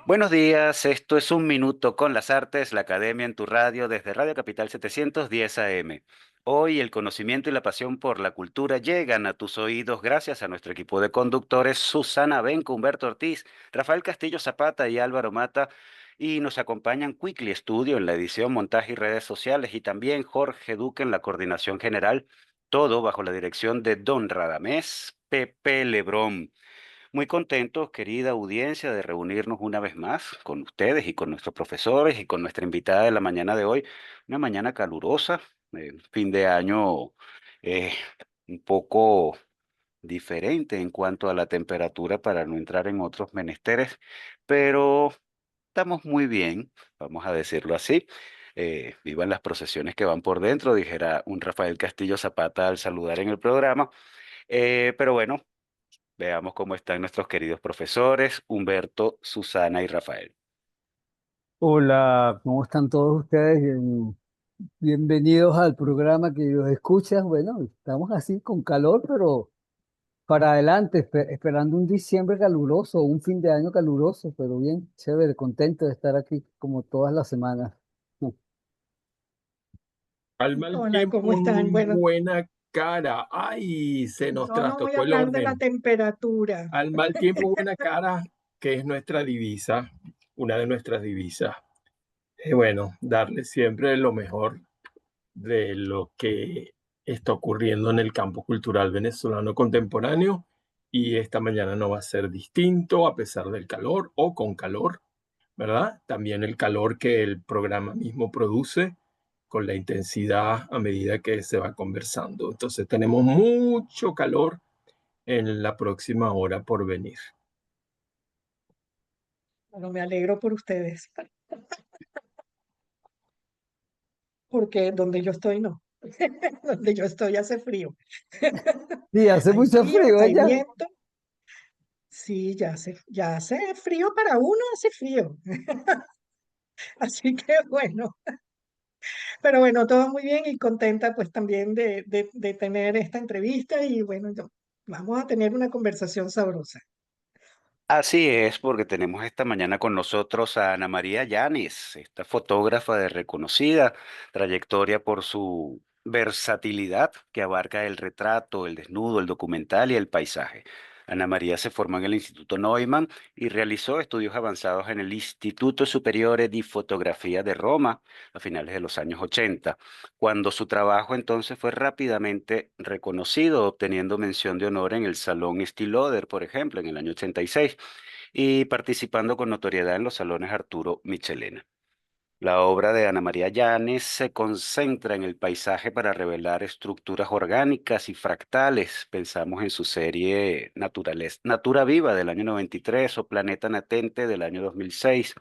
Buenos días, esto es Un Minuto con las Artes, la Academia en tu radio desde Radio Capital 710 AM. Hoy el conocimiento y la pasión por la cultura llegan a tus oídos gracias a nuestro equipo de conductores Susana Benco, Humberto Ortiz, Rafael Castillo Zapata y Álvaro Mata. Y nos acompañan Quickly Studio en la edición, montaje y redes sociales y también Jorge Duque en la coordinación general, todo bajo la dirección de Don Radamés Pepe Lebrón. Muy contentos, querida audiencia, de reunirnos una vez más con ustedes y con nuestros profesores y con nuestra invitada de la mañana de hoy. Una mañana calurosa, fin de año eh, un poco diferente en cuanto a la temperatura para no entrar en otros menesteres, pero estamos muy bien, vamos a decirlo así. Vivan las procesiones que van por dentro, dijera un Rafael Castillo Zapata al saludar en el programa. Pero bueno. Veamos cómo están nuestros queridos profesores, Humberto, Susana y Rafael. Hola, ¿cómo están todos ustedes? Bienvenidos al programa que los escuchas. Bueno, estamos así con calor, pero para adelante, esperando un diciembre caluroso, un fin de año caluroso, pero bien, chévere, contento de estar aquí como todas las semanas. Al mal Hola, tiempo, ¿cómo están? Bueno, buena cara. Ay, se nos yo no voy a trastocó el hablar de la orden. temperatura. Al mal tiempo, buena cara, que es nuestra divisa, una de nuestras divisas. Bueno, darle siempre lo mejor de lo que está ocurriendo en el campo cultural venezolano contemporáneo. Y esta mañana no va a ser distinto, a pesar del calor o con calor, ¿verdad? También el calor que el programa mismo produce con la intensidad a medida que se va conversando. Entonces tenemos mucho calor en la próxima hora por venir. Bueno, me alegro por ustedes, porque donde yo estoy no. Donde yo estoy hace frío. Sí, hace Hay mucho frío, frío hay allá. viento. Sí, ya hace frío para uno, hace frío. Así que bueno, pero bueno, todo muy bien y contenta pues también de tener esta entrevista y bueno, vamos a tener una conversación sabrosa. Así es, porque tenemos esta mañana con nosotros a Ana María Llanes, esta fotógrafa de reconocida trayectoria por su versatilidad que abarca el retrato, el desnudo, el documental y el paisaje. Ana María se formó en el Instituto Neumann y realizó estudios avanzados en el Instituto Superiore di Fotografía de Roma a finales de los años 80, cuando su trabajo entonces fue rápidamente reconocido, obteniendo mención de honor en el Salón Estée Lauder, por ejemplo, en el año 86 y participando con notoriedad en los salones Arturo Michelena. La obra de Ana María Llanes se concentra en el paisaje para revelar estructuras orgánicas y fractales. Pensamos en su serie Natura Viva del año 93 o Planeta Natente del año 2006.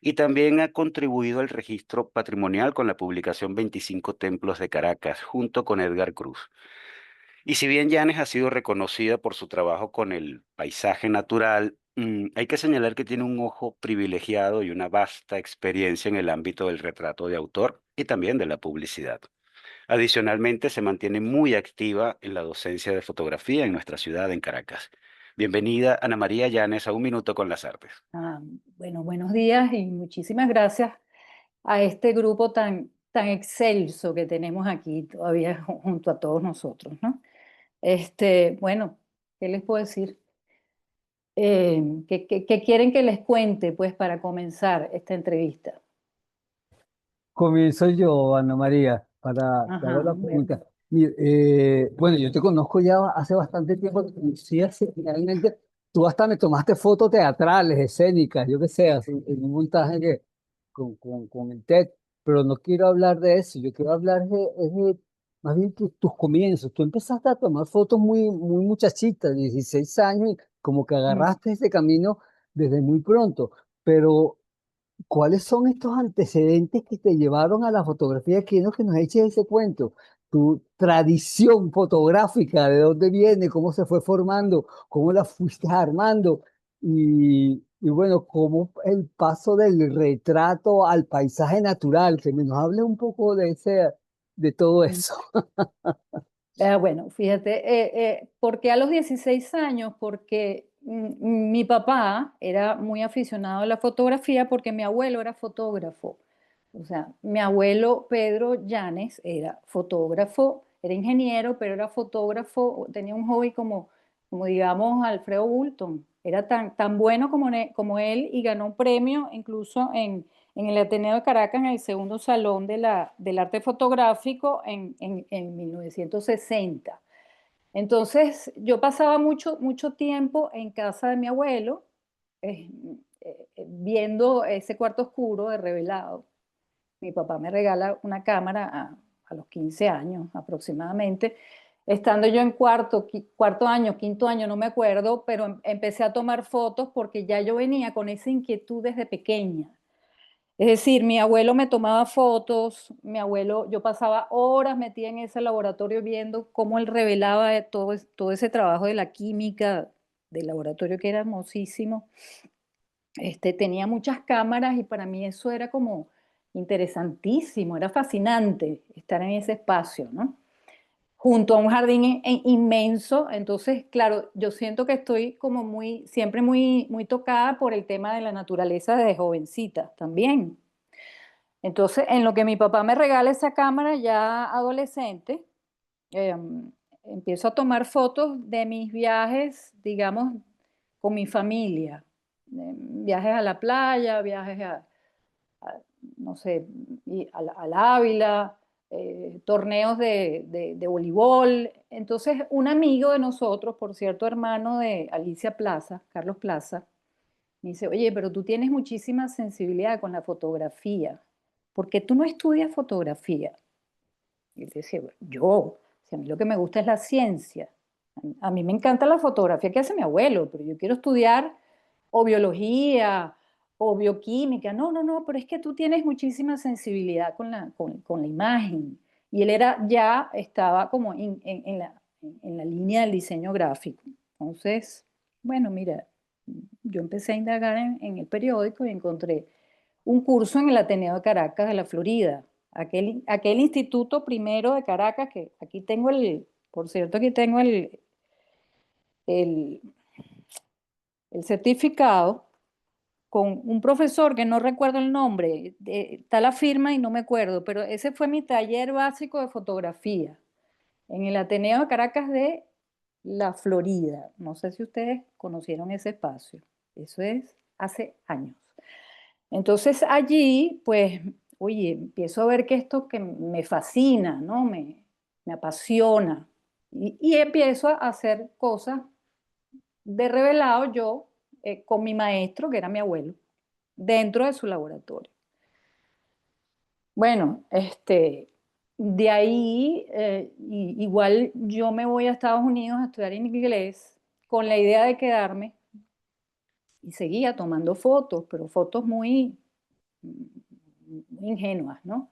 Y también ha contribuido al registro patrimonial con la publicación 25 Templos de Caracas, junto con Edgar Cruz. Y si bien Llanes ha sido reconocida por su trabajo con el paisaje natural, hay que señalar que tiene un ojo privilegiado y una vasta experiencia en el ámbito del retrato de autor y también de la publicidad. Adicionalmente, se mantiene muy activa en la docencia de fotografía en nuestra ciudad, en Caracas. Bienvenida, Ana María Llanes, a Un Minuto con las Artes. Ah, bueno, buenos días y muchísimas gracias a este grupo tan excelso que tenemos aquí todavía junto a todos nosotros, ¿no? Bueno, ¿qué les puedo decir? ¿Qué quieren que les cuente, pues, para comenzar esta entrevista? Comienzo yo, Ana María, para te hago Ajá, la bueno. pregunta. Bueno, yo te conozco ya hace bastante tiempo, te conocí realmente, tú hasta me tomaste fotos teatrales, escénicas, yo qué sé, así, en un montaje con el TED, pero no quiero hablar de eso, yo quiero hablar de más bien tus comienzos. Tú empezaste a tomar fotos muy muchachita, 16 años, y como que Mm. agarraste ese camino desde muy pronto, pero ¿cuáles son estos antecedentes que te llevaron a la fotografía? Quiero que nos eches ese cuento, tu tradición fotográfica, de dónde viene, cómo se fue formando, cómo la fuiste armando y bueno, cómo el paso del retrato al paisaje natural, que nos hable un poco de todo eso. Bueno, fíjate, ¿por qué a los 16 años? Porque mi papá era muy aficionado a la fotografía porque mi abuelo era fotógrafo. O sea, mi abuelo Pedro Llanes era fotógrafo, era ingeniero, pero era fotógrafo, tenía un hobby como digamos, Alfredo Bulton. Era tan bueno como él y ganó un premio incluso en el Ateneo de Caracas, en el segundo salón del arte fotográfico en 1960. Entonces, yo pasaba mucho tiempo en casa de mi abuelo, eh, viendo ese cuarto oscuro de revelado. Mi papá me regala una cámara a los 15 años aproximadamente. Estando yo en cuarto año, quinto año, no me acuerdo, pero empecé a tomar fotos porque ya yo venía con esa inquietud desde pequeña. Es decir, mi abuelo me tomaba fotos, yo pasaba horas metida en ese laboratorio viendo cómo él revelaba todo ese trabajo de la química del laboratorio que era hermosísimo. Tenía muchas cámaras y para mí eso era como interesantísimo, era fascinante estar en ese espacio, ¿no? Junto a un jardín inmenso, entonces, claro, yo siento que estoy como siempre muy tocada por el tema de la naturaleza desde jovencita también. Entonces, en lo que mi papá me regala esa cámara ya adolescente, eh, empiezo a tomar fotos de mis viajes, digamos, con mi familia. Viajes a la playa, viajes no sé, al Ávila, torneos de voleibol. Entonces, un amigo de nosotros, por cierto, hermano de Alicia Plaza, Carlos Plaza, me dice, oye, pero tú tienes muchísima sensibilidad con la fotografía. ¿Por qué tú no estudias fotografía? Y él decía, "Bueno, yo, si a mí lo que me gusta es la ciencia. A mí me encanta la fotografía que hace mi abuelo, pero yo quiero estudiar o biología o bioquímica. No, pero es que tú tienes muchísima sensibilidad con la imagen. Y él ya estaba como en la línea del diseño gráfico. Entonces, bueno, mira, yo empecé a indagar en el periódico y encontré un curso en el Ateneo de Caracas de la Florida, aquel instituto primero de Caracas, que aquí tengo por cierto, aquí tengo el, el certificado con un profesor que no recuerdo el nombre, está la firma y no me acuerdo, pero ese fue mi taller básico de fotografía en el Ateneo de Caracas de la Florida. No sé si ustedes conocieron ese espacio. Eso es hace años. Entonces allí, pues, oye, empiezo a ver que esto que me fascina, ¿no? Me apasiona. Y empiezo a hacer cosas de revelado yo con mi maestro, que era mi abuelo, dentro de su laboratorio. Bueno, de ahí, igual yo me voy a Estados Unidos a estudiar en inglés con la idea de quedarme y seguía tomando fotos, pero fotos muy ingenuas, ¿no?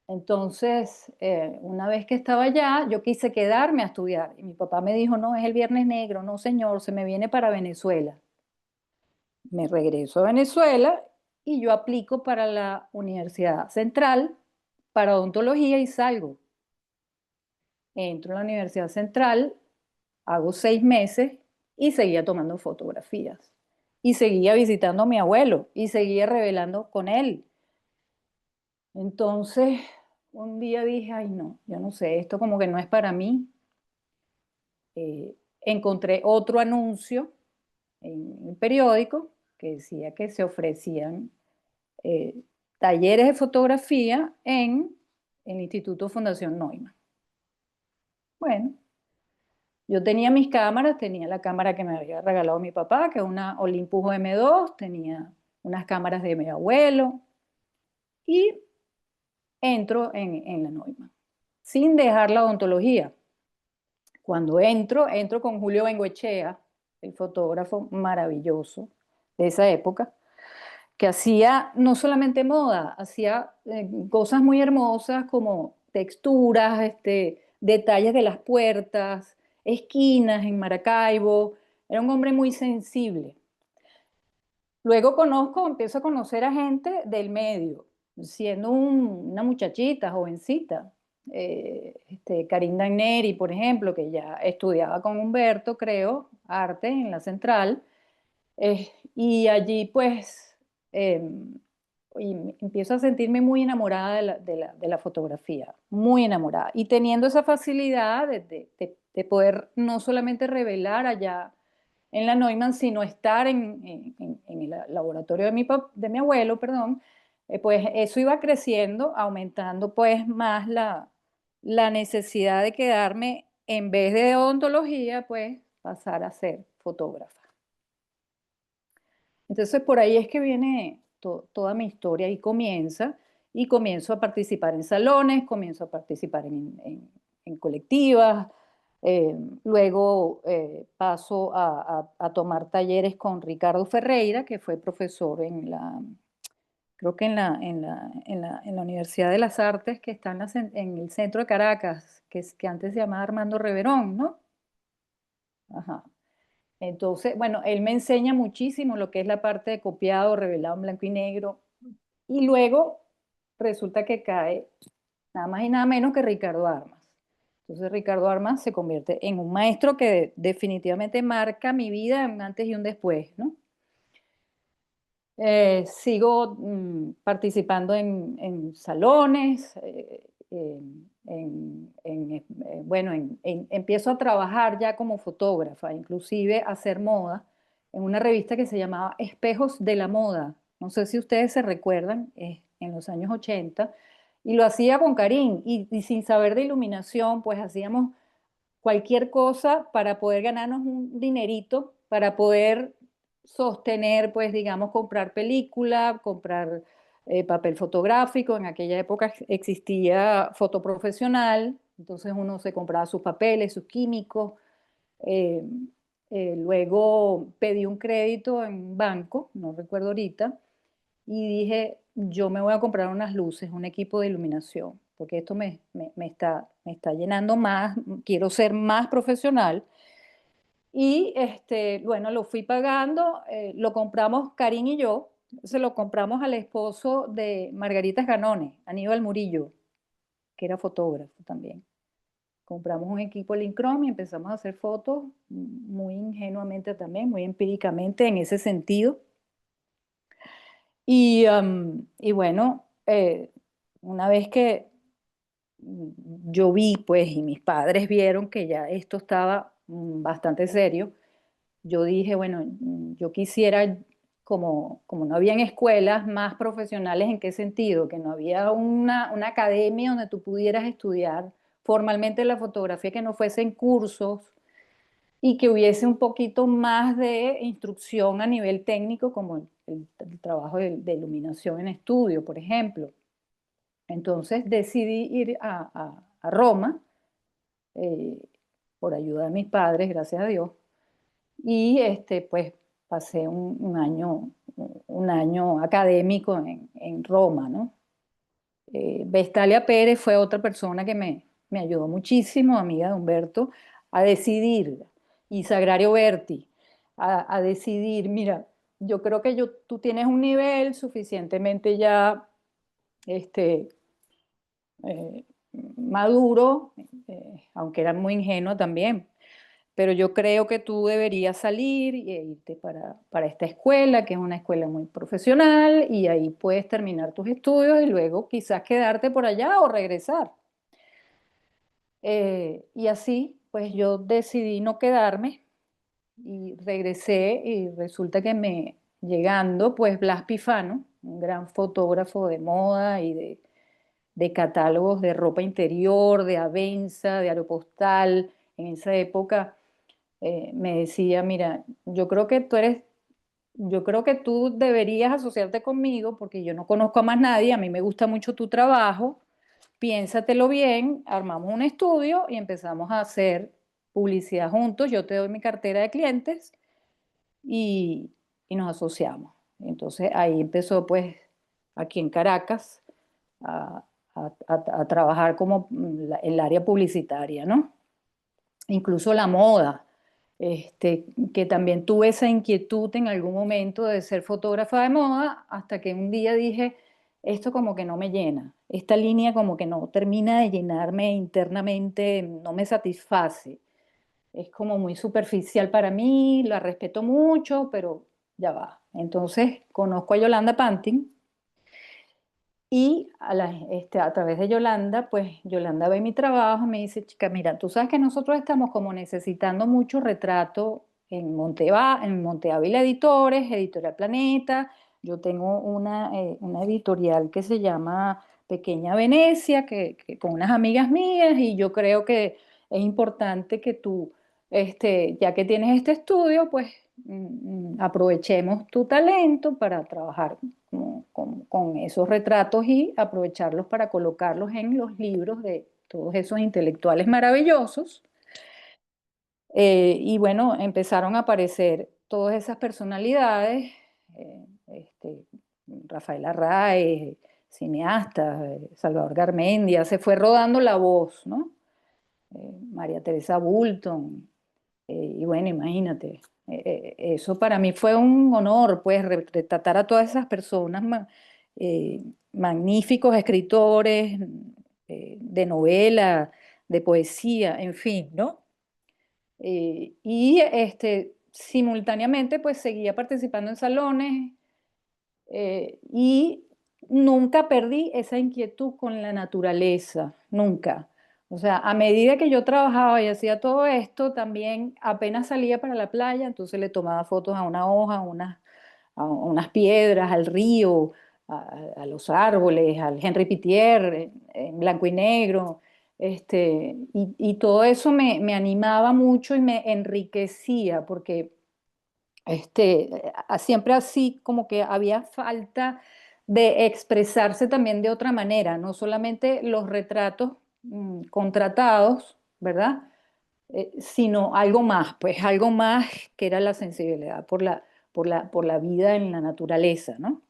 Entonces, una vez que estaba allá, yo quise quedarme a estudiar y mi papá me dijo, no, es el Viernes Negro, no señor, se me viene para Venezuela. Me regreso a Venezuela y yo aplico para la Universidad Central para odontología y salgo. Entro a la Universidad Central, hago 6 meses y seguía tomando fotografías. Y seguía visitando a mi abuelo y seguía revelando con él. Entonces, un día dije, ay no, yo no sé, esto como que no es para mí. Encontré otro anuncio en el periódico que decía que se ofrecían eh, talleres de fotografía en el Instituto Fundación Neumann. Bueno, yo tenía mis cámaras, tenía la cámara que me había regalado mi papá, que es una Olympus M2, tenía unas cámaras de mi abuelo y entro en la Neumann, sin dejar la odontología. Cuando entro con Julio Bengoechea, el fotógrafo maravilloso de esa época, que hacía no solamente moda, hacía cosas muy hermosas como texturas, detalles de las puertas, esquinas en Maracaibo. Era un hombre muy sensible. Luego empiezo a conocer a gente del medio, siendo una muchachita, jovencita. Karin Dagneri, por ejemplo, que ya estudiaba con Humberto, creo, arte en la Central. Y allí pues empiezo a sentirme muy enamorada de la fotografía, muy enamorada. Y teniendo esa facilidad de poder no solamente revelar allá en la Neumann, sino estar en el laboratorio de mi abuelo, perdón, pues eso iba creciendo, aumentando pues más la necesidad de quedarme, en vez de odontología, pues pasar a ser fotógrafa. Entonces por ahí es que viene toda mi historia y comienzo a participar en salones, comienzo a participar en colectivas, luego paso a tomar talleres con Ricardo Ferreira, que fue profesor creo que en la Universidad de las Artes, que está en el centro de Caracas, que antes se llamaba Armando Reverón, ¿no? Ajá. Entonces, bueno, él me enseña muchísimo lo que es la parte de copiado, revelado en blanco y negro. Y luego resulta que cae nada más y nada menos que Ricardo Armas. Entonces Ricardo Armas se convierte en un maestro que definitivamente marca mi vida un antes y un después, ¿no? Sigo participando en salones, bueno, empiezo a trabajar ya como fotógrafa, inclusive a hacer moda en una revista que se llamaba Espejos de la Moda. No sé si ustedes se recuerdan, en los años 80, y lo hacía con Karim, y sin saber de iluminación, pues hacíamos cualquier cosa para poder ganarnos un dinerito, para poder sostener, pues digamos, comprar película, comprar papel fotográfico. En aquella época existía fotoprofesional, entonces uno se compraba sus papeles, sus químicos. eh, Luego pedí un crédito en un banco, no recuerdo ahorita, y dije, yo me voy a comprar unas luces, un equipo de iluminación, porque esto me está llenando más, quiero ser más profesional. Y bueno, lo fui pagando, lo compramos Karin y yo, se lo compramos al esposo de Margarita Ganone, Aníbal Murillo, que era fotógrafo también. Compramos un equipo Lincrom y empezamos a hacer fotos muy ingenuamente también, muy empíricamente en ese sentido. Y bueno, una vez que yo vi, pues, y mis padres vieron que ya esto estaba bastante serio, yo dije, bueno, yo quisiera, como no habían escuelas más profesionales, ¿en qué sentido? Que no había una academia donde tú pudieras estudiar formalmente la fotografía, que no fuesen cursos y que hubiese un poquito más de instrucción a nivel técnico, como el trabajo de iluminación en estudio, por ejemplo. Entonces decidí ir a Roma, eh, por ayuda de mis padres, gracias a Dios, y pues pasé un año académico en Roma, ¿no? Vestalia Pérez fue otra persona que me ayudó muchísimo, amiga de Humberto, a decidir, y Sagrario Berti, a decidir, mira, yo creo que tú tienes un nivel suficientemente ya este, eh, maduro, aunque era muy ingenuo también, pero yo creo que tú deberías salir e irte para esta escuela, que es una escuela muy profesional, y ahí puedes terminar tus estudios y luego quizás quedarte por allá o regresar. Y así, pues yo decidí no quedarme y regresé, y resulta que llegando, pues Blas Pifano, un gran fotógrafo de moda y de catálogos de ropa interior, de Avenza, de Aeropostal, en esa época, me decía, mira, yo creo que tú deberías asociarte conmigo porque yo no conozco a más nadie, a mí me gusta mucho tu trabajo, piénsatelo bien, armamos un estudio y empezamos a hacer publicidad juntos, yo te doy mi cartera de clientes y, y nos asociamos. Entonces ahí empezó pues aquí en Caracas a trabajar como el área publicitaria, ¿no? Incluso la moda, que también tuve esa inquietud en algún momento de ser fotógrafa de moda, hasta que un día dije, esto como que no me llena, esta línea como que no termina de llenarme internamente, no me satisface, es como muy superficial para mí, la respeto mucho, pero ya va. Entonces conozco a Yolanda Pantin y a través de Yolanda, pues Yolanda ve mi trabajo y me dice, chica, mira, tú sabes que nosotros estamos como necesitando mucho retrato en Monte Ávila Editores, Editorial Planeta. Yo tengo una editorial que se llama Pequeña Venecia, con unas amigas mías, y yo creo que es importante que tú, ya que tienes este estudio, pues aprovechemos tu talento para trabajar con esos retratos y aprovecharlos para colocarlos en los libros de todos esos intelectuales maravillosos. Y bueno, empezaron a aparecer todas esas personalidades, Rafael Arraez, cineasta, Salvador Garmendia, se fue rodando la voz, ¿no? María Teresa Bulton, y bueno, imagínate, eso para mí fue un honor, pues, retratar a todas esas personas, eh, magníficos escritores de novela, de poesía, en fin, ¿no? Y simultáneamente, pues, seguía participando en salones y nunca perdí esa inquietud con la naturaleza, nunca. O sea, a medida que yo trabajaba y hacía todo esto, también apenas salía para la playa, entonces le tomaba fotos a una hoja, a unas piedras, al río, a los árboles, al Henri Pittier en blanco y negro. Y todo eso me animaba mucho y me enriquecía porque siempre así como que había falta de expresarse también de otra manera, no solamente los retratos contratados, ¿verdad? Sino algo más, pues algo más que era la sensibilidad por la vida en la naturaleza, ¿no?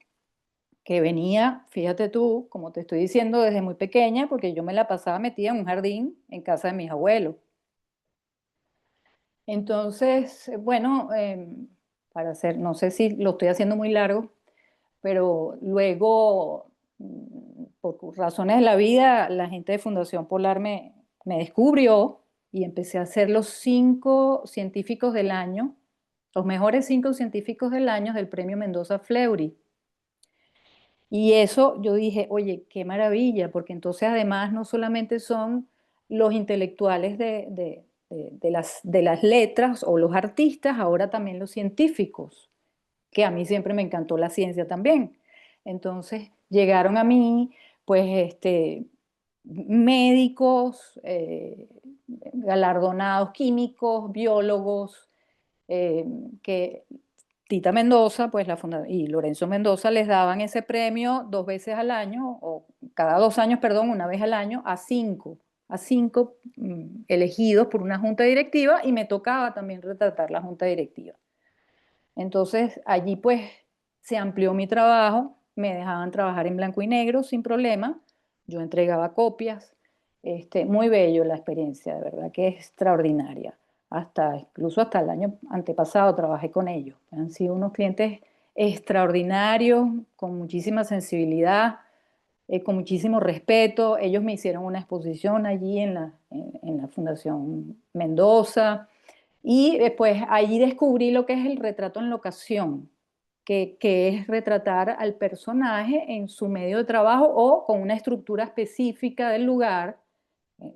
Que venía, fíjate tú, como te estoy diciendo, desde muy pequeña, porque yo me la pasaba metida en un jardín en casa de mis abuelos. Entonces, bueno, para hacer, no sé si lo estoy haciendo muy largo, pero luego, por razones de la vida, la gente de Fundación Polar me descubrió y empecé a hacer los 5 científicos del año, los mejores 5 científicos del año del Premio Mendoza Fleury. Y eso yo dije, oye, qué maravilla, porque entonces además no solamente son los intelectuales de las letras o los artistas, ahora también los científicos, que a mí siempre me encantó la ciencia también. Entonces llegaron a mí, pues, médicos, galardonados químicos, biólogos, eh, que Tita Mendoza, pues y Lorenzo Mendoza les daban ese premio 2 veces al año, o cada 2 años, perdón, una vez al año, a cinco elegidos por una junta directiva, y me tocaba también retratar la junta directiva. Entonces allí pues se amplió mi trabajo, me dejaban trabajar en blanco y negro sin problema, yo entregaba copias, muy bello la experiencia, de verdad que es extraordinaria. Incluso hasta el año antepasado trabajé con ellos. Han sido unos clientes extraordinarios, con muchísima sensibilidad, con muchísimo respeto. Ellos me hicieron una exposición allí en la Fundación Mendoza. Y después allí descubrí lo que es el retrato en locación, que es retratar al personaje en su medio de trabajo o con una estructura específica del lugar,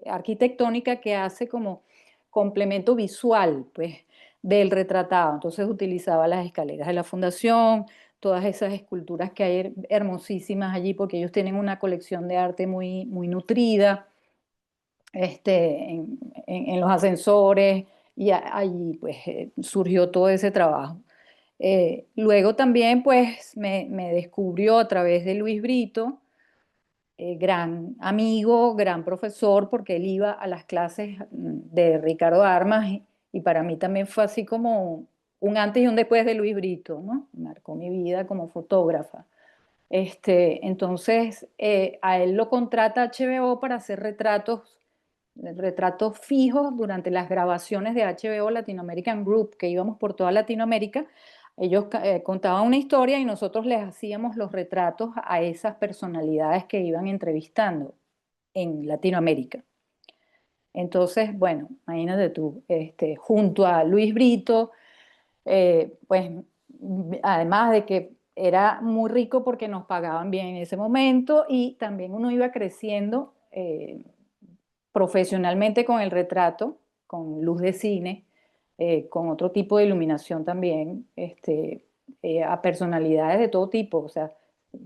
arquitectónica, que hace como complemento visual, pues, del retratado. Entonces utilizaba las escaleras de la fundación, todas esas esculturas que hay hermosísimas allí, porque ellos tienen una colección de arte muy, muy nutrida, en los ascensores, y allí pues surgió todo ese trabajo. Luego también pues me descubrió a través de Luis Brito, gran amigo, gran profesor, porque él iba a las clases de Ricardo Armas, y para mí también fue así como un antes y un después de Luis Brito, ¿no? Marcó mi vida como fotógrafa. Entonces, a él lo contrata HBO para hacer retratos fijos durante las grabaciones de HBO Latin American Group, que íbamos por toda Latinoamérica. Ellos contaban una historia y nosotros les hacíamos los retratos a esas personalidades que iban entrevistando en Latinoamérica. Entonces, bueno, imagínate tú, junto a Luis Brito, pues además de que era muy rico porque nos pagaban bien en ese momento y también uno iba creciendo profesionalmente con el retrato, con luz de cine, con otro tipo de iluminación también, a personalidades de todo tipo, o sea,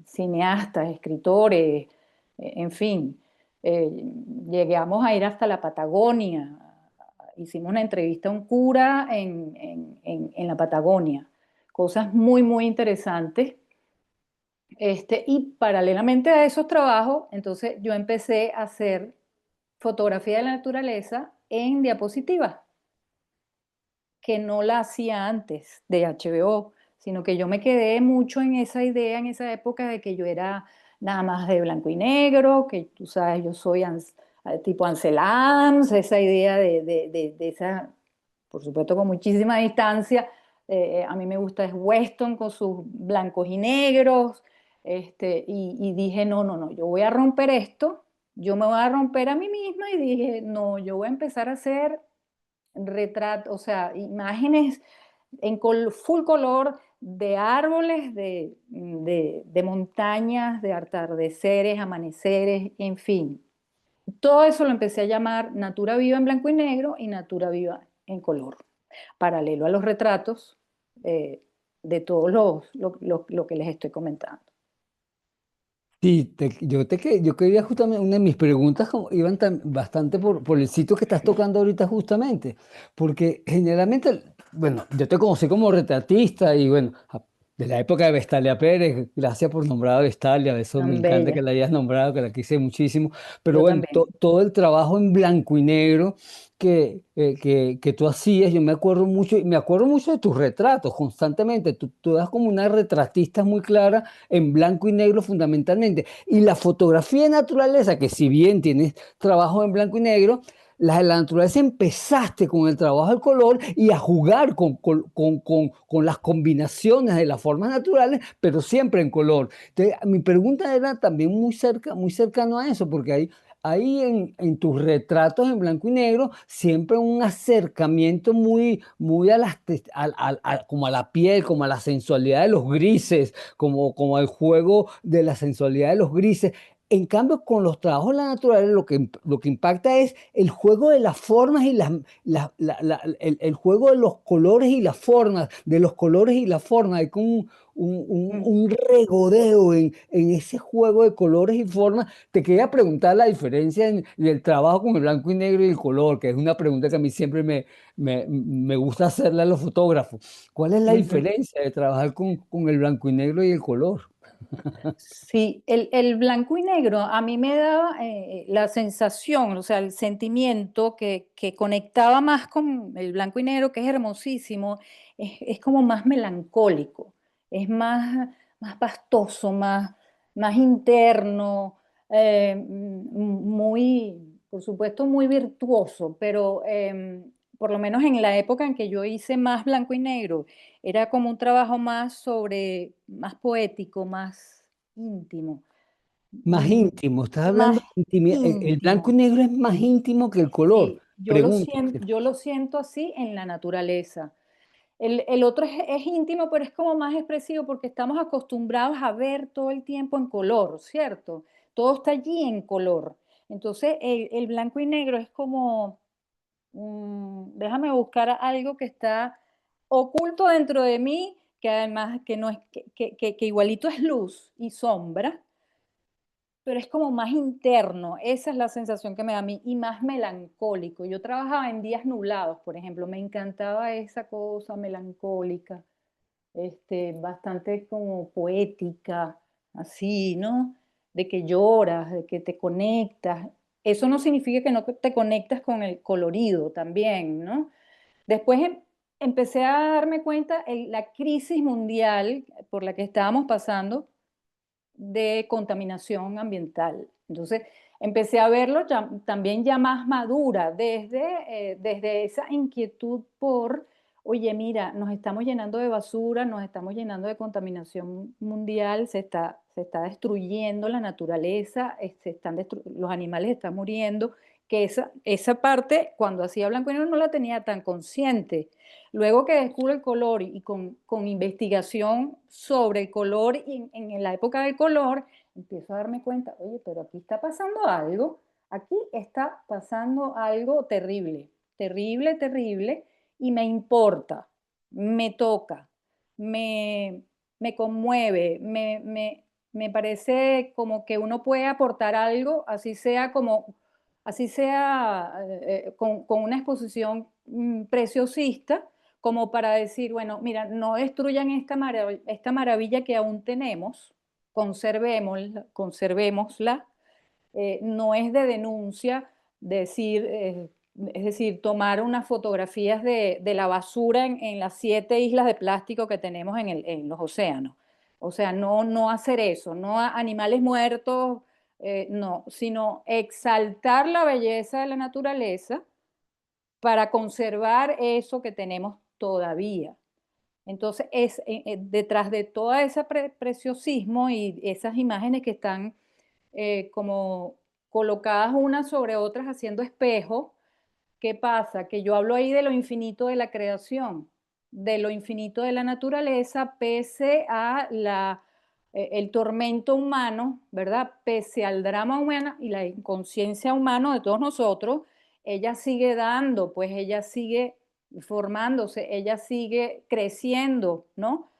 cineastas, escritores, en fin. Eh, Llegamos a ir hasta la Patagonia, hicimos una entrevista a un cura en la Patagonia, cosas muy, muy interesantes. Y paralelamente a esos trabajos, entonces yo empecé a hacer fotografía de la naturaleza en diapositivas, que no la hacía antes de HBO, sino que yo me quedé mucho en esa idea, en esa época de que yo era nada más de blanco y negro, que tú sabes, yo soy tipo Ansel Adams, esa idea de esa, por supuesto con muchísima distancia, a mí me gusta es Weston con sus blancos y negros, y dije, no, no, no, yo voy a romper esto, yo me voy a romper a mí misma y dije, no, yo voy a empezar a hacer retratos, o sea, imágenes en full color de árboles, de montañas, de atardeceres, amaneceres, en fin. Todo eso lo empecé a llamar Natura Viva en blanco y negro y Natura Viva en color, paralelo a los retratos de todos lo que les estoy comentando. Sí, yo quería justamente, una de mis preguntas iban bastante por el sitio que estás tocando ahorita justamente, porque generalmente, bueno, yo te conocí como retratista y bueno, de la época de Vestalia Pérez, gracias por nombrar a Vestalia, eso me Tan encanta que bella, la hayas nombrado, que la quise muchísimo, pero yo bueno, también. todo el trabajo en blanco y negro que tú hacías, yo me acuerdo mucho de tus retratos constantemente, tú eras como una retratista muy clara en blanco y negro fundamentalmente. Y la fotografía de naturaleza, que si bien tienes trabajo en blanco y negro, la de la naturaleza empezaste con el trabajo del color y a jugar con las combinaciones de las formas naturales, pero siempre en color. Entonces, mi pregunta era también muy cercano a eso, porque ahí en tus retratos en blanco y negro, siempre un acercamiento muy como a la piel, como a la sensualidad de los grises, como al juego de la sensualidad de los grises. En cambio, con los trabajos de la naturaleza, lo que impacta es el juego de las formas y el juego de los colores y las formas, de los colores y las formas. Hay como Mm. un regodeo en ese juego de colores y formas. Te quería preguntar la diferencia del trabajo con el blanco y negro y el color, que es una pregunta que a mí siempre me gusta hacerle a los fotógrafos. ¿Cuál es la Ujú. diferencia de trabajar con el blanco y negro y el color? Sí, el blanco y negro a mí me daba la sensación, o sea, el sentimiento que conectaba más con el blanco y negro, que es hermosísimo, es como más melancólico, es más pastoso, más interno, muy, por supuesto, muy virtuoso, pero por lo menos en la época en que yo hice más blanco y negro, era como un trabajo más poético, más íntimo, Más mm, íntimo, estás hablando más de intimidad. El blanco y íntimo. negro es más íntimo que el color. Sí, Pregunto. yo lo siento así en la naturaleza. El otro es íntimo, pero es como más expresivo porque estamos acostumbrados a ver todo el tiempo en color, ¿cierto? Todo está allí en color. Entonces, el blanco y negro es como, déjame buscar algo que está oculto dentro de mí, que además que no es, que igualito es luz y sombra, pero es como más interno. Esa es la sensación que me da a mí y más melancólico. Yo trabajaba en días nublados, por ejemplo, me encantaba esa cosa melancólica, bastante como poética, así, ¿no? De que lloras, de que te conectas. Eso no significa que no te conectas con el colorido también, ¿no? Después empecé a darme cuenta la crisis mundial por la que estábamos pasando de contaminación ambiental. Entonces, empecé a verlo también ya más madura, desde esa inquietud por, oye, mira, nos estamos llenando de basura, nos estamos llenando de contaminación mundial, se está destruyendo la naturaleza, los animales están muriendo, que esa parte, cuando hacía blanco y negro, no la tenía tan consciente. Luego que descubro el color y con investigación sobre el color y en la época del color, empiezo a darme cuenta, oye, pero aquí está pasando algo terrible, terrible, terrible, y me importa, me toca, me, me conmueve, me parece como que uno puede aportar algo, así sea con una exposición preciosista, como para decir, bueno, mira, no destruyan esta maravilla que aún tenemos, conservémosla, no es de denuncia decir, es decir, tomar unas fotografías de la basura en las 7 islas de plástico que tenemos en los océanos. O sea, no hacer eso, no animales muertos, no, sino exaltar la belleza de la naturaleza para conservar eso que tenemos todavía. Entonces, detrás de todo ese preciosismo y esas imágenes que están como colocadas unas sobre otras haciendo espejo, ¿qué pasa? Que yo hablo ahí de lo infinito de la creación, de lo infinito de la naturaleza, pese a el tormento humano, ¿verdad? Pese al drama humano y la inconsciencia humana de todos nosotros, ella sigue dando, pues ella sigue formándose, ella sigue creciendo, ¿no?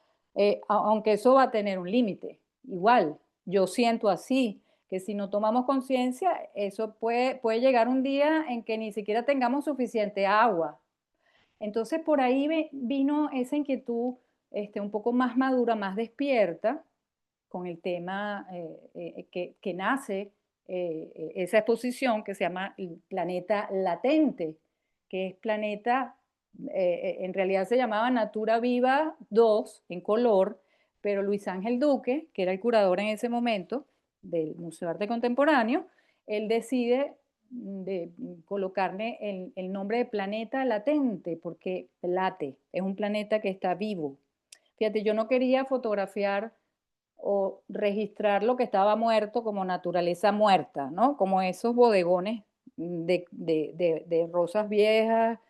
Aunque eso va a tener un límite. Igual, yo siento así, que si no tomamos conciencia, eso puede llegar un día en que ni siquiera tengamos suficiente agua. Entonces, por ahí vino esa inquietud un poco más madura, más despierta, con el tema que nace esa exposición que se llama el Planeta Latente, que es planeta, en realidad se llamaba Natura Viva 2 en color, pero Luis Ángel Duque, que era el curador en ese momento del Museo de Arte Contemporáneo, él decide de colocarle el nombre de planeta latente, porque late, es un planeta que está vivo. Fíjate, yo no quería fotografiar o registrar lo que estaba muerto como naturaleza muerta, ¿no? Como esos bodegones de rosas viejas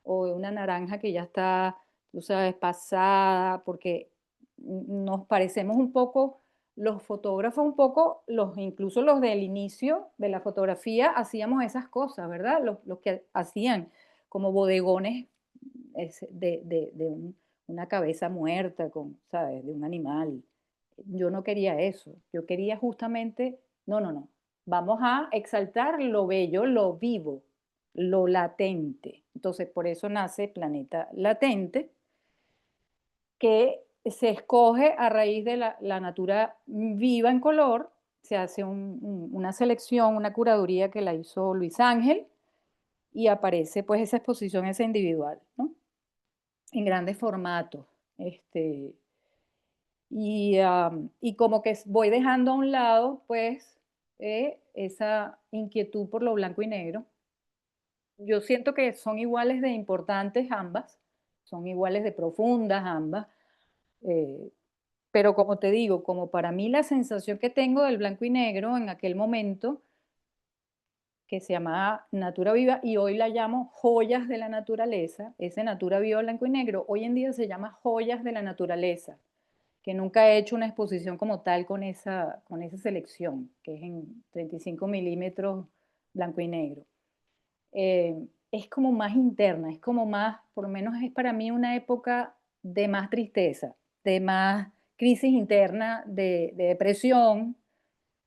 o de una naranja que ya está, tú sabes, pasada, porque nos parecemos un poco, los fotógrafos un poco, incluso los del inicio de la fotografía, hacíamos esas cosas, ¿verdad? Los que hacían como bodegones una cabeza muerta, ¿sabes? De un animal. Yo no quería eso, yo quería justamente, no, vamos a exaltar lo bello, lo vivo, lo latente. Entonces, por eso nace Planeta Latente, que se escoge a raíz de la natura viva en color, se hace una selección, una curaduría que la hizo Luis Ángel, y aparece pues esa exposición, esa individual, ¿no? En grandes formatos. Y como que voy dejando a un lado, pues, esa inquietud por lo blanco y negro. Yo siento que son iguales de importantes ambas, son iguales de profundas ambas, eh, pero como te digo, como para mí la sensación que tengo del blanco y negro en aquel momento, que se llamaba Natura Viva, y hoy la llamo Joyas de la Naturaleza, ese Natura Viva blanco y negro, hoy en día se llama Joyas de la Naturaleza, que nunca he hecho una exposición como tal con esa selección, que es en 35 milímetros blanco y negro. Es como más interna, es como más, por lo menos es para mí una época de más tristeza, de más crisis interna, de depresión,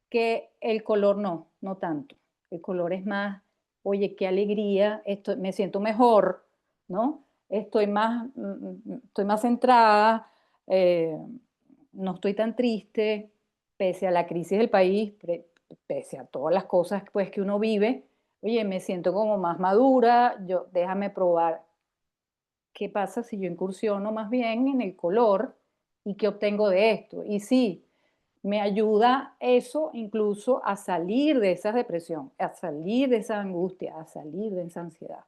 que el color no tanto. El color es más, oye, qué alegría, me siento mejor, ¿no? Estoy más centrada, eh, no estoy tan triste, pese a la crisis del país, pese a todas las cosas pues, que uno vive. Oye, me siento como más madura, déjame probar qué pasa si yo incursiono más bien en el color y qué obtengo de esto. Y sí, me ayuda eso incluso a salir de esa depresión, a salir de esa angustia, a salir de esa ansiedad,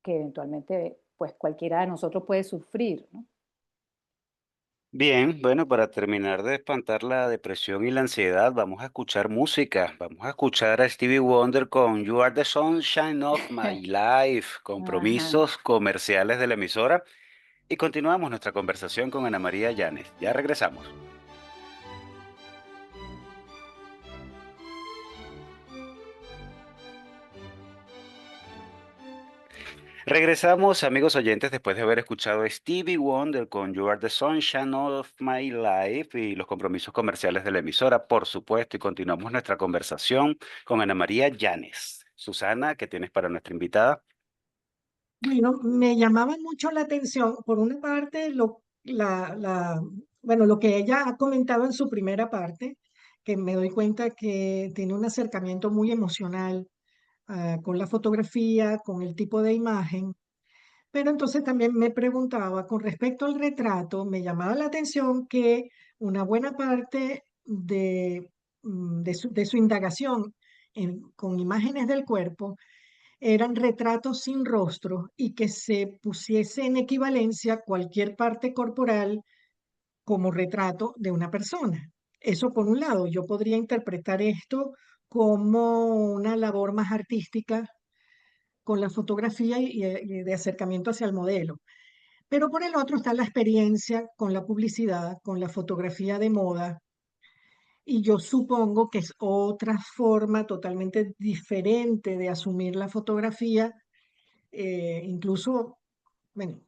que eventualmente pues cualquiera de nosotros puede sufrir, ¿no? Bien, bueno, para terminar de espantar la depresión y la ansiedad, vamos a escuchar música. Vamos a escuchar a Stevie Wonder con You Are the Sunshine of My Life, Ajá. compromisos comerciales de la emisora. Y continuamos nuestra conversación con Ana María Llanes. Ya regresamos. Regresamos, amigos oyentes, después de haber escuchado a Stevie Wonder con You Are the Sunshine of My Life y los compromisos comerciales de la emisora, por supuesto, y continuamos nuestra conversación con Ana María Llanes. Susana, ¿qué tienes para nuestra invitada? Bueno, me llamaba mucho la atención, por una parte, bueno, lo que ella ha comentado en su primera parte, que me doy cuenta que tiene un acercamiento muy emocional con la fotografía, con el tipo de imagen. Pero entonces también me preguntaba, con respecto al retrato, me llamaba la atención que una buena parte de su indagación con imágenes del cuerpo eran retratos sin rostro y que se pusiese en equivalencia cualquier parte corporal como retrato de una persona. Eso por un lado, yo podría interpretar esto como una labor más artística con la fotografía y de acercamiento hacia el modelo. Pero por el otro está la experiencia con la publicidad, con la fotografía de moda, y yo supongo que es otra forma totalmente diferente de asumir la fotografía, incluso, bueno,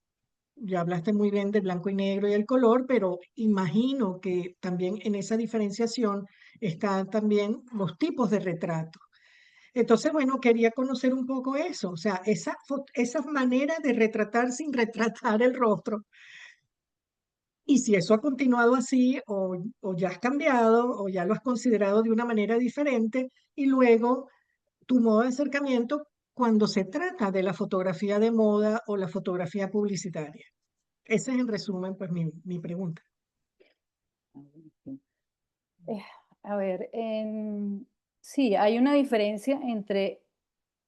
ya hablaste muy bien del blanco y negro y el color, pero imagino que también en esa diferenciación están también los tipos de retrato. Entonces, bueno, quería conocer un poco eso, o sea, esa manera de retratar sin retratar el rostro. Y si eso ha continuado así, o ya has cambiado, o ya lo has considerado de una manera diferente, y luego tu modo de acercamiento cuando se trata de la fotografía de moda o la fotografía publicitaria. Esa es en resumen, pues, mi pregunta. Eh, A ver, sí, hay una diferencia entre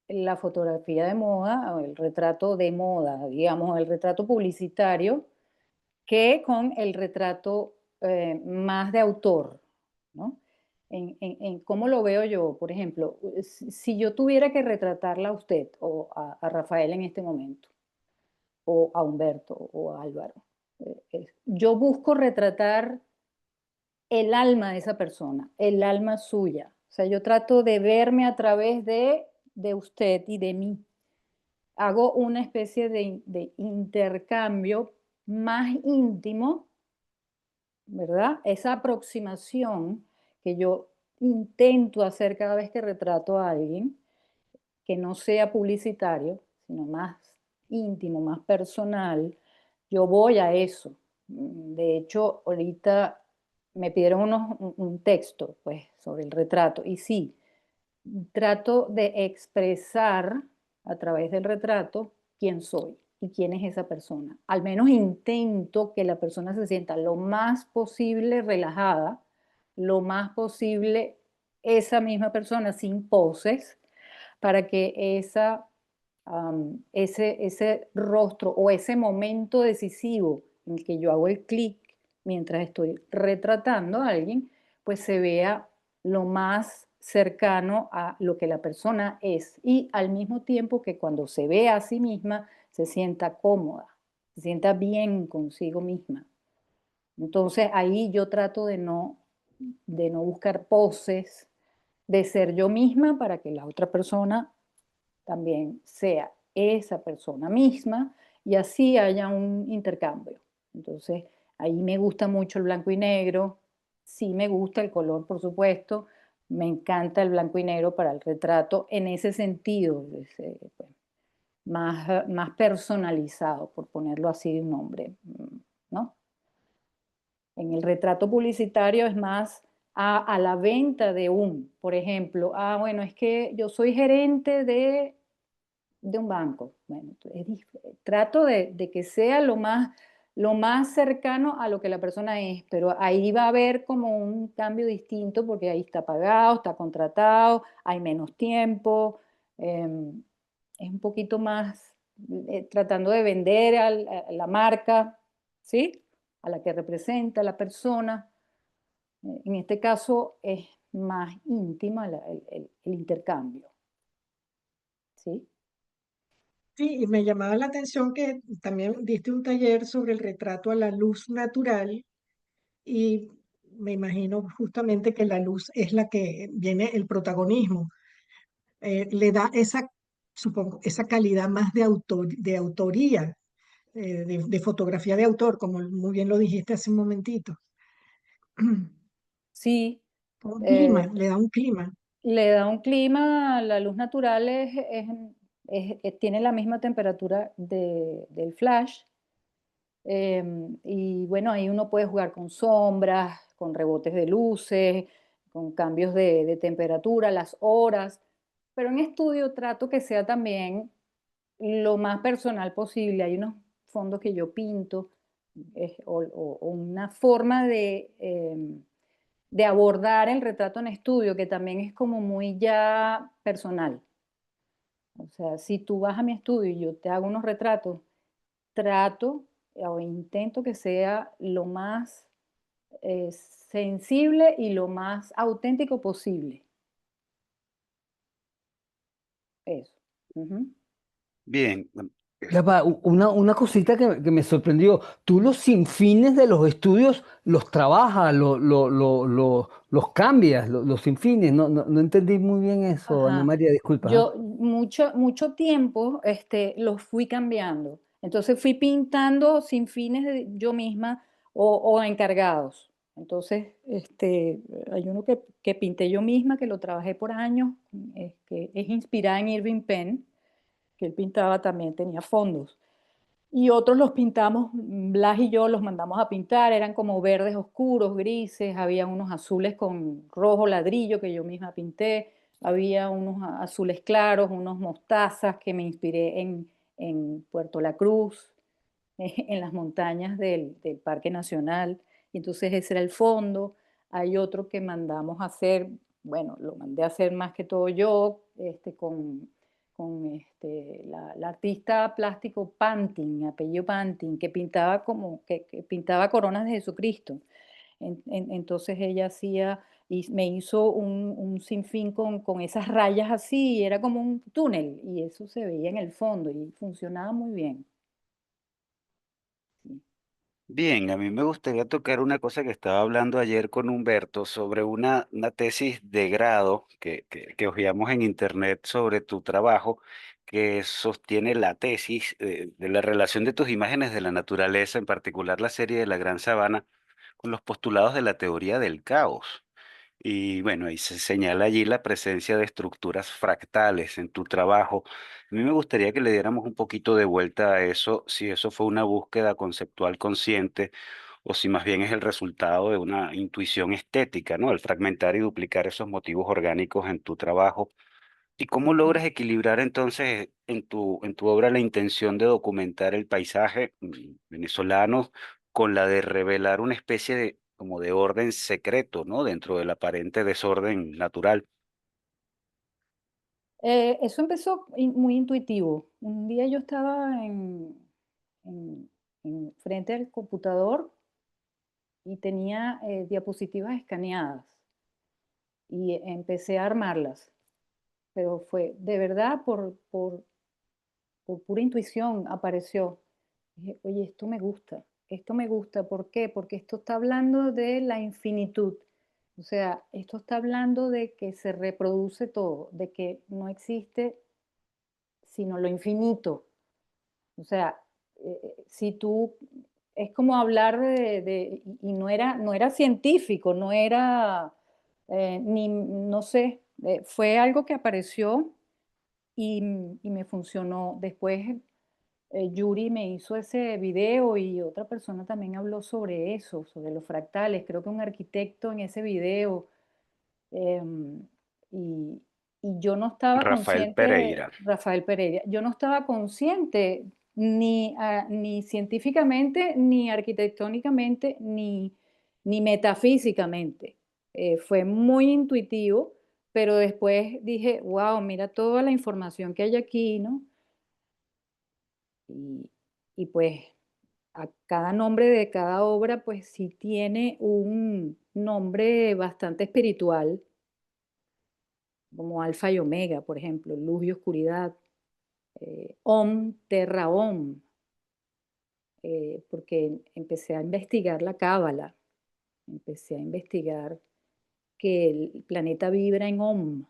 la fotografía de moda o el retrato de moda, digamos, el retrato publicitario, que con el retrato más de autor, ¿no? En cómo lo veo yo, por ejemplo, si yo tuviera que retratarla a usted o a Rafael en este momento, o a Humberto o a Álvaro, yo busco retratar el alma de esa persona, el alma suya. O sea, yo trato de verme a través de usted y de mí. Hago una especie de intercambio más íntimo, ¿verdad? Esa aproximación que yo intento hacer cada vez que retrato a alguien, que no sea publicitario, sino más íntimo, más personal, yo voy a eso. De hecho, ahorita me pidieron un texto pues, sobre el retrato y sí, trato de expresar a través del retrato quién soy y quién es esa persona. Al menos intento que la persona se sienta lo más posible relajada, lo más posible esa misma persona sin poses, para que ese rostro o ese momento decisivo en el que yo hago el clic mientras estoy retratando a alguien, pues se vea lo más cercano a lo que la persona es y al mismo tiempo que cuando se vea a sí misma se sienta cómoda, se sienta bien consigo misma. Entonces ahí yo trato de no buscar poses, de ser yo misma para que la otra persona también sea esa persona misma y así haya un intercambio. Entonces, ahí me gusta mucho el blanco y negro, sí me gusta el color, por supuesto, me encanta el blanco y negro para el retrato en ese sentido, pues, más personalizado, por ponerlo así de un nombre, ¿no? En el retrato publicitario es más a la venta por ejemplo, bueno, es que yo soy gerente de un banco. Bueno, trato de que sea lo más cercano a lo que la persona es, pero ahí va a haber como un cambio distinto porque ahí está pagado, está contratado, hay menos tiempo, es un poquito más tratando de vender a la marca, ¿sí? A la que representa la persona. En este caso es más íntima el intercambio, ¿sí? Sí, y me llamaba la atención que también diste un taller sobre el retrato a la luz natural y me imagino justamente que la luz es la que viene el protagonismo. Le da esa, supongo, esa calidad más de autoría, de fotografía de autor, como muy bien lo dijiste hace un momentito. Sí, Un clima, eh, le da un clima. le da un clima, la luz natural tiene la misma temperatura del flash. Y bueno, ahí uno puede jugar con sombras, con rebotes de luces, con cambios de temperatura, las horas, pero en estudio trato que sea también lo más personal posible. Hay unos fondos que yo pinto o una forma de abordar el retrato en estudio que también es como muy ya personal. O sea, si tú vas a mi estudio y yo te hago unos retratos, trato o intento que sea lo más sensible y lo más auténtico posible. Eso. Ujú. Bien, Ya va, una cosita que me sorprendió. Tú los sinfines de los estudios los trabajas, los cambias, los sinfines. No entendí muy bien eso, Ana Ajá. María, disculpa. ¿Ah? Yo mucho tiempo los fui cambiando. Entonces fui pintando sin fines yo misma o encargados. Entonces, hay uno que pinté yo misma, que lo trabajé por años, que es inspirada en Irving Penn, que él pintaba también, tenía fondos. Y otros los pintamos, Blas y yo los mandamos a pintar, eran como verdes oscuros, grises, había unos azules con rojo ladrillo que yo misma pinté, había unos azules claros, unos mostazas que me inspiré en Puerto La Cruz, en las montañas del Parque Nacional, y entonces ese era el fondo. Hay otro que mandamos a hacer, bueno, lo mandé a hacer más que todo yo, con la artista plástico Pantin, apellido Pantin, que pintaba que pintaba coronas de Jesucristo. Entonces ella hacía, y me hizo un sinfín con esas rayas así, y era como un túnel, y eso se veía en el fondo, y funcionaba muy bien. Sí. bien, a mí me gustaría tocar una cosa que estaba hablando ayer con Humberto sobre una tesis de grado que hojeamos en internet sobre tu trabajo, que sostiene la tesis de la relación de tus imágenes de la naturaleza, en particular la serie de la Gran Sabana, con los postulados de la teoría del caos. Y bueno, ahí se señala allí la presencia de estructuras fractales en tu trabajo. A mí me gustaría que le diéramos un poquito de vuelta a eso, si eso fue una búsqueda conceptual consciente o si más bien es el resultado de una intuición estética, ¿no? El fragmentar y duplicar esos motivos orgánicos en tu trabajo. ¿Y cómo logras equilibrar entonces en tu obra la intención de documentar el paisaje venezolano con la de revelar una especie de como de orden secreto, ¿no? Dentro del aparente desorden natural. Eso empezó muy intuitivo. Un día yo estaba en- frente al computador y tenía diapositivas escaneadas y empecé a armarlas, pero fue de verdad por pura intuición apareció. Dije, oye, esto me gusta, ¿por qué? Porque esto está hablando de la infinitud. O sea, esto está hablando de que se reproduce todo, de que no existe sino lo infinito. O sea, si tú, es como hablar y no era científico, no era, ni, no sé, fue algo que apareció y me funcionó. Después Yuri me hizo ese video y otra persona también habló sobre eso, sobre los fractales. Creo que un arquitecto en ese video. em, y yo no estaba Rafael consciente, Pereira. Rafael Pereira, yo no estaba consciente ni científicamente, ni arquitectónicamente, ni metafísicamente. Fue muy intuitivo, pero después dije, wow, mira toda la información que hay aquí, ¿no? Y, y pues a cada nombre de cada obra, pues sí tiene un nombre bastante espiritual, como Alfa y Omega, por ejemplo, luz y oscuridad, Om, Terra Om, porque empecé a investigar la cábala, empecé a investigar que el planeta vibra en Om,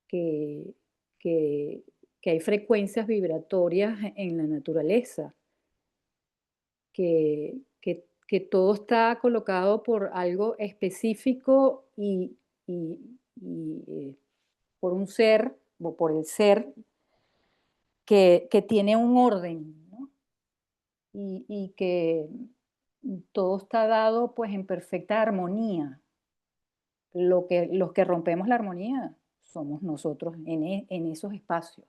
que, que, que hay frecuencias vibratorias en la naturaleza, que todo está colocado por algo específico y por un ser, o por el ser, que tiene un orden, ¿no? Y que todo está dado pues en perfecta armonía. Los que rompemos la armonía somos nosotros en esos espacios.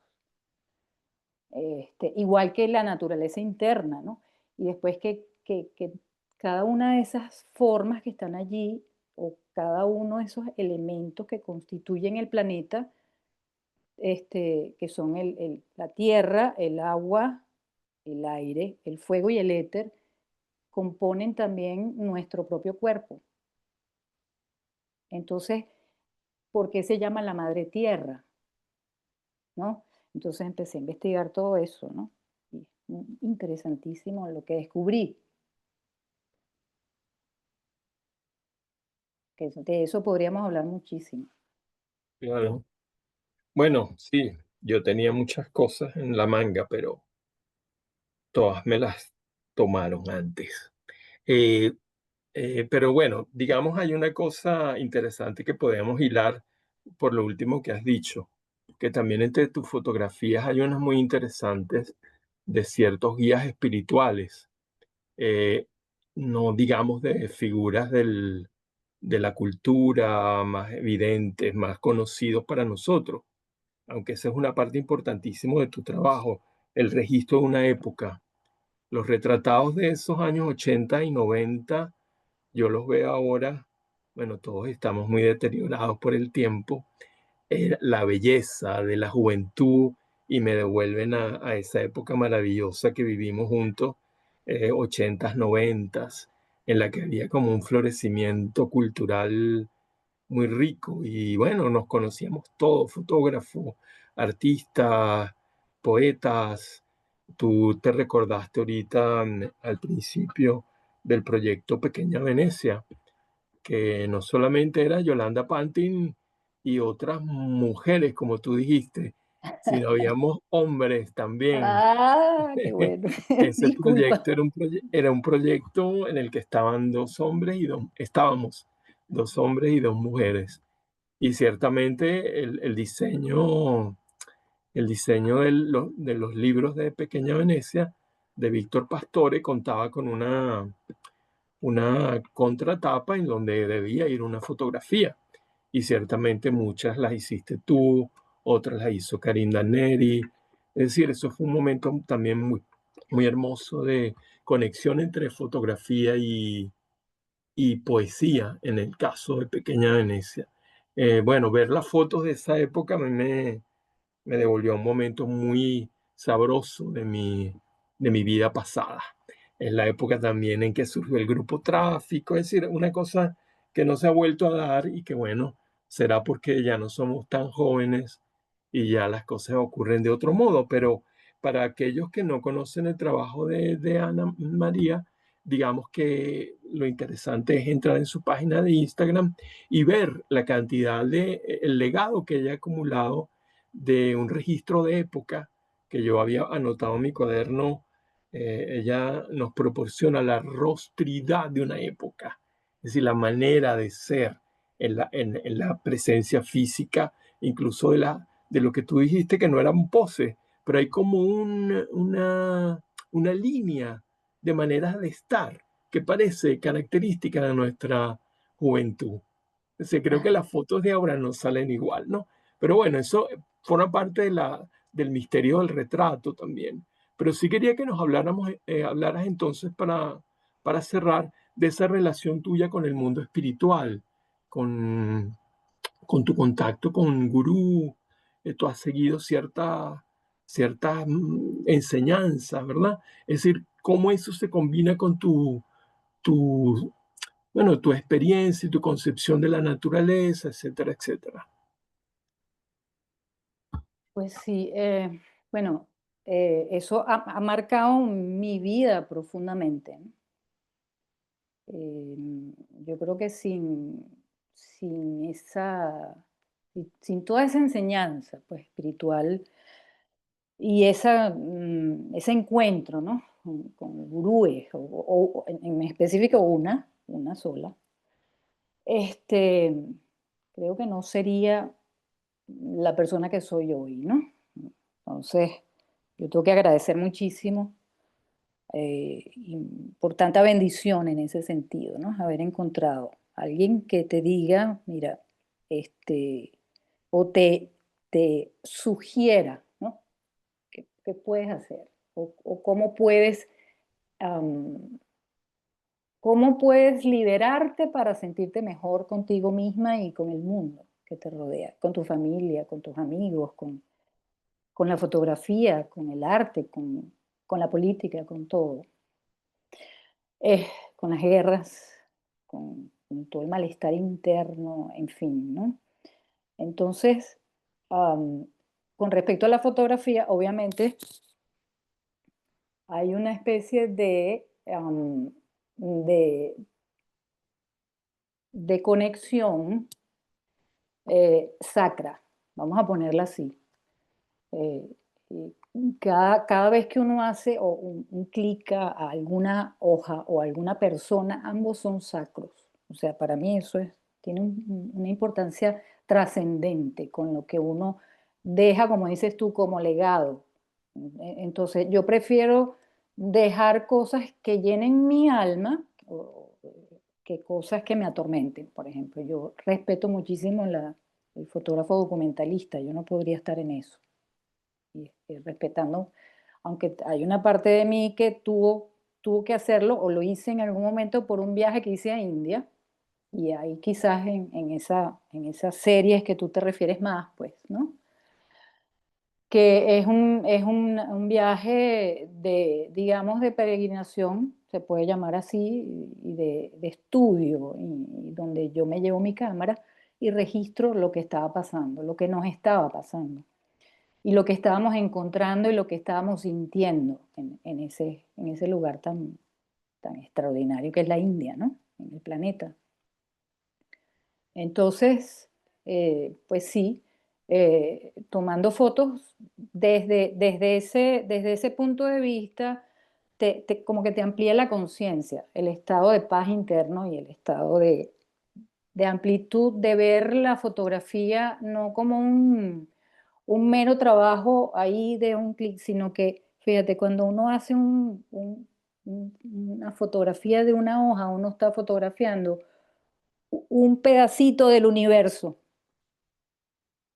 Igual que la naturaleza interna, ¿no? Y después que cada una de esas formas que están allí, o cada uno de esos elementos que constituyen el planeta, que son la tierra, el agua, el aire, el fuego y el éter, componen también nuestro propio cuerpo. Entonces, ¿por qué se llama la madre tierra? ¿No? Entonces empecé a investigar todo eso, ¿no? Y interesantísimo lo que descubrí, que de eso podríamos hablar muchísimo. Claro. Bueno, sí, yo tenía muchas cosas en la manga, pero todas me las tomaron antes. Eh, pero bueno, digamos, hay una cosa interesante que podemos hilar por lo último que has dicho, que también entre tus fotografías hay unas muy interesantes de ciertos guías espirituales, eh, no digamos de figuras de la cultura más evidentes, más conocidos para nosotros, aunque esa es una parte importantísima de tu trabajo, el registro de una época. Los retratados de esos años 80 y 90 yo los veo ahora, bueno, todos estamos muy deteriorados por el tiempo, la belleza de la juventud y me devuelven a esa época maravillosa que vivimos juntos, 80s, 90s, en la que había como un florecimiento cultural muy rico y bueno, nos conocíamos todos, fotógrafos, artistas, poetas. Tú te recordaste ahorita al principio del proyecto Pequeña Venecia, que no solamente era Yolanda Pantin y otras mujeres, como tú dijiste, sino habíamos hombres también. Ah, qué bueno. Ese Disculpa. proyecto era un proyecto en el que estaban estábamos dos hombres y dos mujeres. Y ciertamente el diseño de los libros de Pequeña Venecia de Víctor Pastore contaba con una contratapa en donde debía ir una fotografía. Y ciertamente muchas las hiciste tú, otras las hizo Karim Neri. Es decir, eso fue un momento también muy, muy hermoso de conexión entre fotografía y poesía, en el caso de Pequeña Venecia. Bueno, ver las fotos de esa época me devolvió a un momento muy sabroso de mi vida pasada. Es la época también en que surgió el grupo Tráfico, es decir, una cosa que no se ha vuelto a dar y que bueno, será porque ya no somos tan jóvenes y ya las cosas ocurren de otro modo, pero para aquellos que no conocen el trabajo de Ana María, digamos que lo interesante es entrar en su página de Instagram y ver la cantidad el legado que ella ha acumulado de un registro de época que yo había anotado en mi cuaderno. Ella nos proporciona la rostridad de una época, es decir, la manera de ser en la presencia física, incluso de lo que tú dijiste, que no eran poses, pero hay como una línea de maneras de estar que parece característica de nuestra juventud. Creo que las fotos de ahora no salen igual, ¿no? Pero bueno, eso forma parte del misterio del retrato también. Pero sí quería que nos hablaras entonces para cerrar de esa relación tuya con el mundo espiritual, con, con tu contacto con un gurú. Tú has seguido ciertas enseñanzas, ¿verdad? Es decir, cómo eso se combina con tu, bueno, tu experiencia y tu concepción de la naturaleza, etcétera, etcétera. Pues sí, bueno, eso ha marcado mi vida profundamente, ¿no? Yo creo que sin sin toda esa enseñanza, pues, espiritual y ese encuentro, ¿no? Con gurúes, o en específico una sola, este, creo que no sería la persona que soy hoy, ¿no? Entonces, yo tengo que agradecer muchísimo y por tanta bendición en ese sentido, ¿no? Haber encontrado a alguien que te diga, mira, este, o te sugiera, ¿no? ¿Qué puedes hacer? O am, cómo puedes liberarte para sentirte mejor contigo misma y con el mundo que te rodea, con tu familia, con tus amigos, con la fotografía, con el arte, con la política, con todo. Eh, con las guerras, con todo el malestar interno, en fin, ¿no? Entonces, am, con respecto a la fotografía, obviamente hay una especie de, de conexión sacra, vamos a ponerla así. Eh, cada vez que uno hace un clic a alguna hoja o a alguna persona, ambos son sacros. O sea, para mí tiene una importancia trascendente con lo que uno deja, como dices tú, como legado. Entonces, yo prefiero dejar cosas que llenen mi alma que cosas que me atormenten. Por ejemplo, yo respeto muchísimo el fotógrafo documentalista, yo no podría estar en eso y respetando, aunque hay una parte de mí que tuvo que hacerlo o lo hice en algún momento por un viaje que hice a India, y ahí quizás en esas series que tú te refieres más, pues, ¿no? Que un viaje de, digamos, de peregrinación, se puede llamar así, y de estudio, y donde yo me llevo mi cámara y registro lo que estaba pasando, lo que nos estaba pasando y lo que estábamos encontrando y lo que estábamos sintiendo en ese lugar tan extraordinario que es la India, ¿no? En el planeta. Entonces, pues sí, tomando fotos desde ese punto de vista, como que te amplía la conciencia, el estado de paz interno y el estado de amplitud, de ver la fotografía no como un mero trabajo ahí de un clic, sino que, fíjate, cuando uno hace una fotografía de una hoja, uno está fotografiando un pedacito del universo.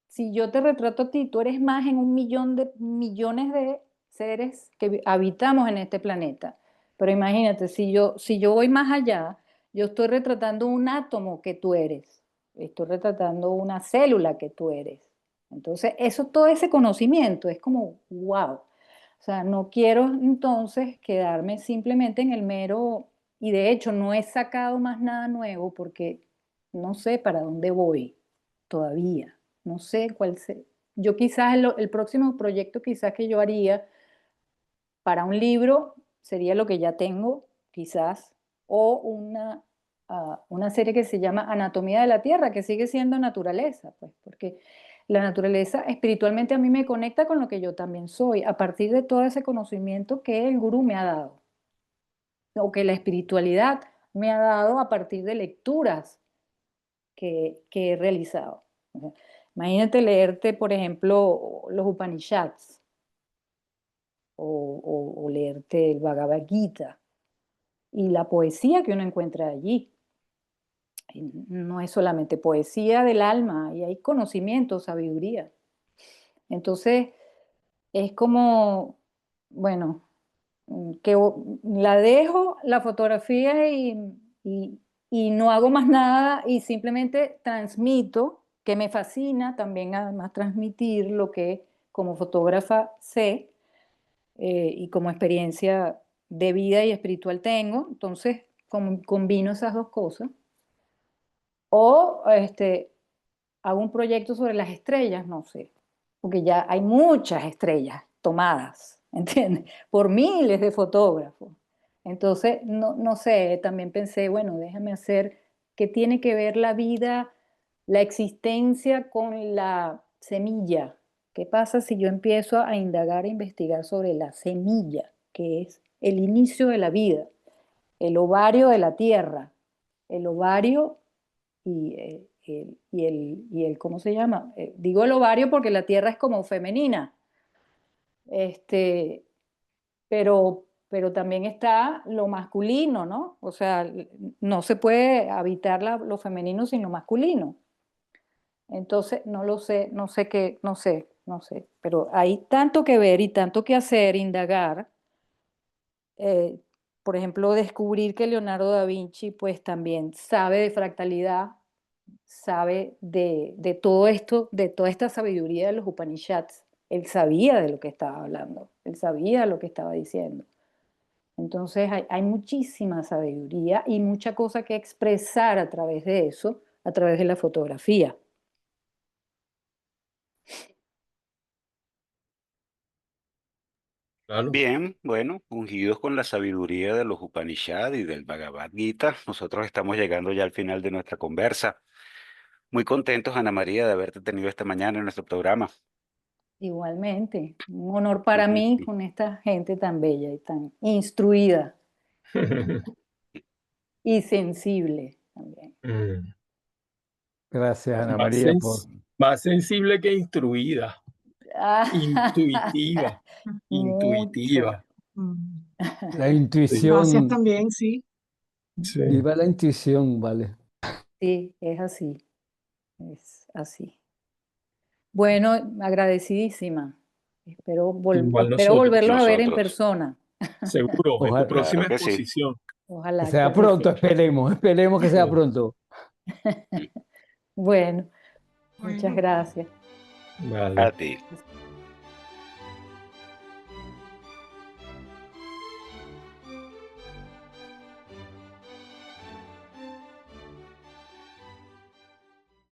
Si yo te retrato a ti, tú eres más en un millón de millones de seres que habitamos en este planeta. Pero imagínate, si yo voy más allá, yo estoy retratando un átomo que tú eres, estoy retratando una célula que tú eres. Entonces, todo ese conocimiento es como, wow. O sea, no quiero entonces quedarme simplemente en el mero, y de hecho no he sacado más nada nuevo porque no sé para dónde voy todavía. No sé cuál sea. Yo quizás el próximo proyecto quizás que yo haría para un libro sería lo que ya tengo, quizás, o una serie que se llama Anatomía de la Tierra, que sigue siendo naturaleza, pues, porque la naturaleza espiritualmente a mí me conecta con lo que yo también soy, a partir de todo ese conocimiento que el gurú me ha dado, o que la espiritualidad me ha dado a partir de lecturas que he realizado. O sea, imagínate leerte, por ejemplo, los Upanishads o leerte el Bhagavad Gita y la poesía que uno encuentra allí. Y no es solamente poesía del alma, y hay conocimiento, sabiduría. Entonces, es como bueno, la dejo, la fotografía y, y no hago más nada y simplemente transmito, que me fascina también además transmitir lo que como fotógrafa sé y como experiencia de vida y espiritual tengo. Entonces, combino esas dos cosas. O hago un proyecto sobre las estrellas, no sé, porque ya hay muchas estrellas tomadas, ¿entiendes? Por miles de fotógrafos. Entonces, no sé, también pensé, bueno, déjame hacer, ¿qué tiene que ver la vida, la existencia con la semilla? ¿Qué pasa si yo empiezo a indagar, a investigar sobre la semilla, que es el inicio de la vida, el ovario de la tierra, el ovario ¿cómo se llama? Digo el ovario porque la tierra es como femenina, este, pero también está lo masculino, ¿no? O sea, no se puede habitar lo femenino sin lo masculino. Entonces, no lo sé, no sé qué, no sé, pero hay tanto que ver y tanto que hacer, indagar. eh, por ejemplo, descubrir que Leonardo da Vinci pues también sabe de fractalidad, sabe de todo esto, de toda esta sabiduría de los Upanishads. Él sabía de lo que estaba hablando, él sabía lo que estaba diciendo. Entonces hay muchísima sabiduría y mucha cosa que expresar a través de eso, a través de la fotografía. Claro. Bien, bueno, ungidos con la sabiduría de los Upanishad y del Bhagavad Gita, nosotros estamos llegando ya al final de nuestra conversa. Muy contentos, Ana María, de haberte tenido esta mañana en nuestro programa. Igualmente, un honor para mí con esta gente tan bella y tan instruida y sensible también. Mm. Gracias, Ana Más, María, por... más sensible que instruida, Ah, intuitiva, mucho. intuitiva. Mm. La Sí, Gracias intuición, también, sí. sí. viva la intuición, ¿vale? Sí, es así, es así. Bueno, agradecidísima. Igual Espero nosotros, volverlos a ver en Nosotros, persona. seguro, en tu Ojalá claro próxima que sí. exposición. que Ojalá, sea claro que pronto, sí. esperemos que sea Sí. pronto. Bueno, muchas Bueno. gracias. A Vale. ti.